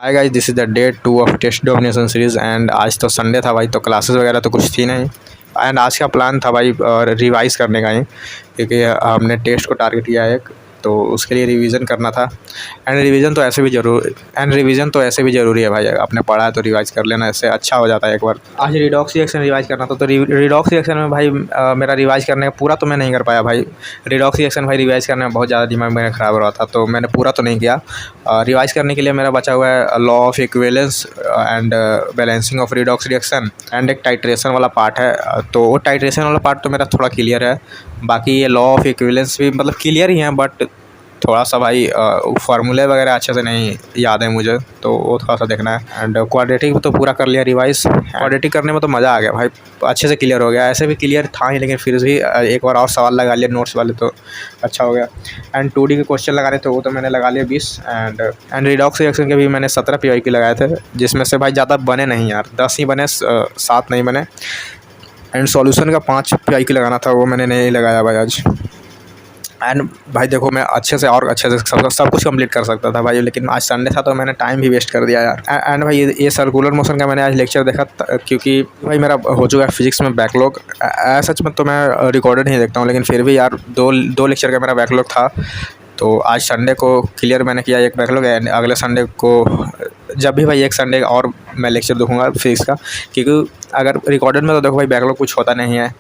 Hi guys, this is the day 2 of test domination series and आज तो Sunday था भाई, तो क्लासेस वगैरह तो कुछ थी नहीं। एंड आज का प्लान था भाई रिवाइज़ करने का ही, क्योंकि हमने टेस्ट को टारगेट किया है एक, तो उसके लिए रिवीजन करना था। एंड रिवीजन तो ऐसे भी ज़रूरी है भाई, आपने पढ़ा है तो रिवाइज़ कर लेना, इससे अच्छा हो जाता है एक बार। आज रिडॉक्स रिएक्शन रिवाइज़ करना था, तो रिडॉक्स रिएक्शन में भाई मेरा रिवाइज़ करने का पूरा तो मैं नहीं कर पाया भाई। रिडॉक्स रिएक्शन भाई रिवाइज़ करने में बहुत ज़्यादा दिमाग मेरा ख़राब हो रहा था, तो मैंने पूरा तो नहीं किया। रिवाइज़ करने के लिए मेरा बचा हुआ है law of equivalence and balancing of redox reaction and एक टाइट्रेशन वाला पार्ट है। तो वो टाइट्रेशन वाला पार्ट तो मेरा थोड़ा क्लियर है, बाकी ये लॉ ऑफ इक्विवेलेंस भी मतलब क्लियर ही है, बट थोड़ा सा भाई फार्मूले वगैरह अच्छे से नहीं याद है मुझे, तो वो थोड़ा सा देखना है। एंड क्वाड्रेटिक तो पूरा कर लिया रिवाइज़। क्वाड्रेटिक करने में तो मज़ा आ गया भाई, अच्छे से क्लियर हो गया। ऐसे भी क्लियर था ही, लेकिन फिर भी एक बार और सवाल लगा लिया नोट्स वाले, तो अच्छा हो गया। एंड 2D के क्वेश्चन लगाने थे, वो तो मैंने लगा लिए 20। एंड रिडॉक्स रिएक्शन के भी मैंने 17 PYQ लगाए थे, जिसमें से भाई ज़्यादा बने नहीं यार, 10 ही बने, 7 नहीं बने। एंड सॉल्यूशन का 5 PYQ लगाना था, वो मैंने नहीं लगाया भाई आज। एंड भाई देखो, मैं अच्छे से सब कुछ कंप्लीट कर सकता था भाई, लेकिन आज संडे था तो मैंने टाइम भी वेस्ट कर दिया यार। एंड भाई ये सर्कुलर मोशन का मैंने आज लेक्चर देखा, क्योंकि भाई मेरा हो चुका है फिजिक्स में बैकलॉग। सच में तो मैं रिकॉर्डेड नहीं देखता हूँ, लेकिन फिर भी यार दो लेक्चर का मेरा बैकलॉग था, तो आज संडे को क्लियर मैंने किया एक बैकलॉग है। अगले संडे को जब भी भाई एक संडे और मैं लेक्चर देखूँगा फिजिक्स का, क्योंकि अगर रिकॉर्डेड में तो देखो भाई बैकलॉग कुछ होता नहीं है,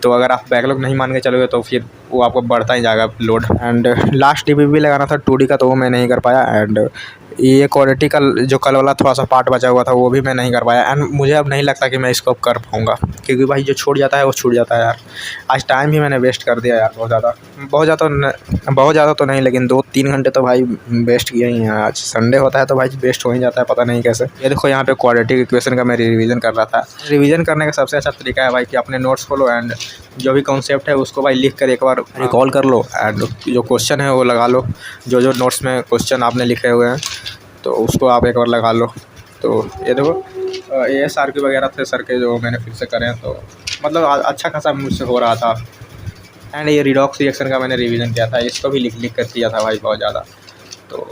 तो अगर आप बैकलॉग नहीं मान के चलोगे तो फिर वो आपको बढ़ता ही जाएगा लोड। एंड लास्ट DBB लगाना था 2D का, तो वो मैं नहीं कर पाया। एंड ये क्वाड्रेटिक का जो कल वाला थोड़ा सा पार्ट बचा हुआ था, वो भी मैं नहीं कर पाया। एंड मुझे अब नहीं लगता कि मैं इसको अब कर पाऊँगा, क्योंकि भाई जो छूट जाता है वो छूट जाता है यार। आज टाइम ही मैंने वेस्ट कर दिया यार, बहुत ज़्यादा तो नहीं, लेकिन 2-3 घंटे तो भाई वेस्ट किए ही हैं। आज संडे होता है तो भाई वेस्ट हो ही जाता है, पता नहीं कैसे। ये देखो यहाँ पे क्वाड्रेटिक इक्वेशन का मैं रिवीजन कर रहा था। रिवीजन करने का सबसे अच्छा तरीका है भाई कि अपने नोट्स खोलो एंड जो भी कॉन्सेप्ट है उसको भाई लिख कर एक बार रिकॉल कर लो, एंड जो क्वेश्चन है वो लगा लो। जो नोट्स में क्वेश्चन आपने लिखे हुए हैं तो उसको आप एक बार लगा लो। तो ये देखो ASRQ वगैरह थे सर के, जो मैंने फिर से करे हैं, तो मतलब अच्छा खासा मुझसे हो रहा था। एंड ये रिडॉक्स रिएक्शन का मैंने रिवीजन किया था, इसको भी लिख कर किया था भाई बहुत ज़्यादा। तो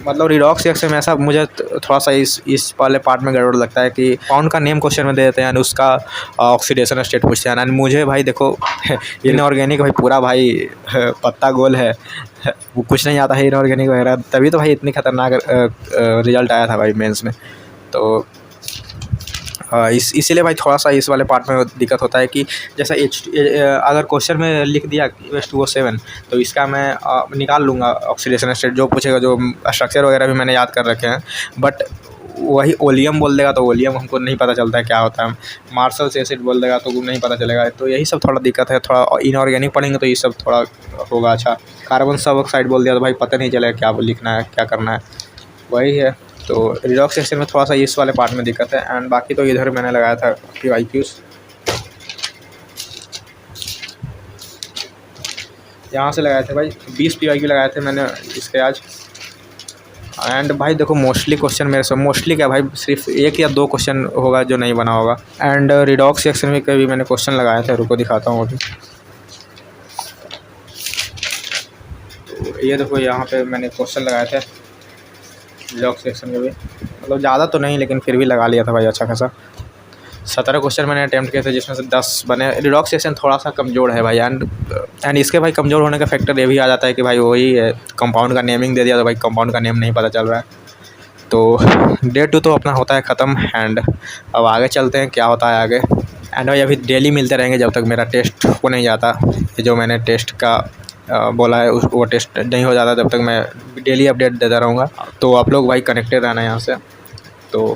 मतलब रिडॉक्स रिएक्शन में ऐसा मुझे थोड़ा सा इस वाले पार्ट में गड़बड़ लगता है कि कौन का नेम क्वेश्चन में दे देते हैं एंड उसका ऑक्सीडेशन स्टेट पूछते हैं। एंड मुझे भाई देखो इनऑर्गेनिक भाई पूरा भाई पत्ता गोल है, वो कुछ नहीं आता है इनऑर्गेनिक वगैरह, तभी तो भाई इतनी खतरनाक रिजल्ट आया था भाई मेंस में। तो इसीलिए भाई थोड़ा सा इस वाले पार्ट में दिक्कत होता है कि जैसा अगर क्वेश्चन में लिख दिया H2O7, तो इसका मैं निकाल लूँगा ऑक्सीडेशन स्टेट, जो पूछेगा, जो स्ट्रक्चर वगैरह भी मैंने याद कर रखे हैं। बट वही ओलियम बोल देगा तो ओलियम हमको नहीं पता चलता है क्या होता है, मार्शल्स एसिड बोल देगा तो नहीं पता चलेगा। तो यही सब थोड़ा दिक्कत है, थोड़ा इनऑर्गेनिक पढ़ेंगे तो ये सब थोड़ा होगा अच्छा। कार्बन सब ऑक्साइड बोल दिया तो भाई पता नहीं चलेगा क्या लिखना है, क्या करना है, वही है। तो रिडॉक्स रिएक्शन में थोड़ा सा इस वाले पार्ट में दिक्कत है। एंड बाकी तो इधर मैंने लगाया था PYQs, यहाँ से लगाए थे भाई 20 PYQ लगाए थे मैंने इसके आज। एंड भाई देखो मोस्टली क्वेश्चन मेरे से मोस्टली क्या भाई सिर्फ 1 या 2 क्वेश्चन होगा जो नहीं बना होगा। एंड रिडॉक्स रिएक्शन में कभी मैंने क्वेश्चन लगाए थे, रुको दिखाता हूँ अभी। तो ये देखो यहाँ पे मैंने क्वेश्चन लगाए थे रिडॉक्स रिएक्शन के भी, मतलब ज़्यादा तो नहीं, लेकिन फिर भी लगा लिया था भाई अच्छा खासा। 17 क्वेश्चन मैंने अटैम्प्ट किए थे, जिसमें से 10 बने। रिडॉक्स रिएक्शन थोड़ा सा कमज़ोर है भाई। एंड इसके भाई कमज़ोर होने का फैक्टर ये भी आ जाता है कि भाई वही है, कंपाउंड का नेमिंग दे दिया तो भाई कंपाउंड का नेम नहीं पता चल रहा है। तो Day 2 तो अपना होता है ख़त्म। एंड अब आगे चलते हैं क्या होता है आगे। एंड भाई अभी डेली मिलते रहेंगे जब तक मेरा टेस्ट हो नहीं जाता। ये जो मैंने टेस्ट का बोला है वो टेस्ट नहीं हो जाता, तब तक मैं डेली अपडेट देता रहूँगा। तो आप लोग भाई कनेक्टेड रहना यहाँ से। तो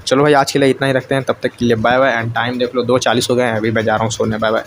चलो भाई आज के लिए इतना ही रखते हैं, तब तक के लिए बाय बाय। एंड टाइम देख लो 2:40 हो गए हैं, अभी मैं जा रहा हूँ सोने। Bye bye.